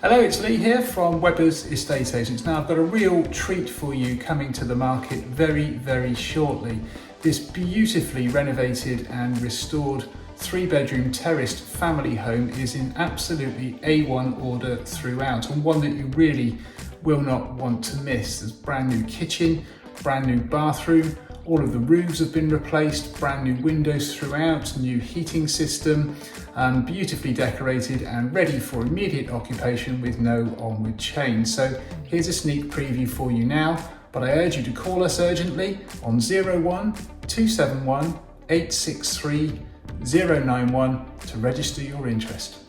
Hello, it's Lee here from Weber's Estate Agents. Now I've got a real treat for you coming to the market very shortly. This beautifully renovated and restored 3-bedroom terraced family home is in absolutely A1 order throughout, and one that you really will not want to miss. There's brand new kitchen, brand new bathroom, all of the roofs have been replaced, brand new windows throughout, new heating system, beautifully decorated and ready for immediate occupation with no onward chain. So here's a sneak preview for you now, but I urge you to call us urgently on 01 271 863 091 to register your interest.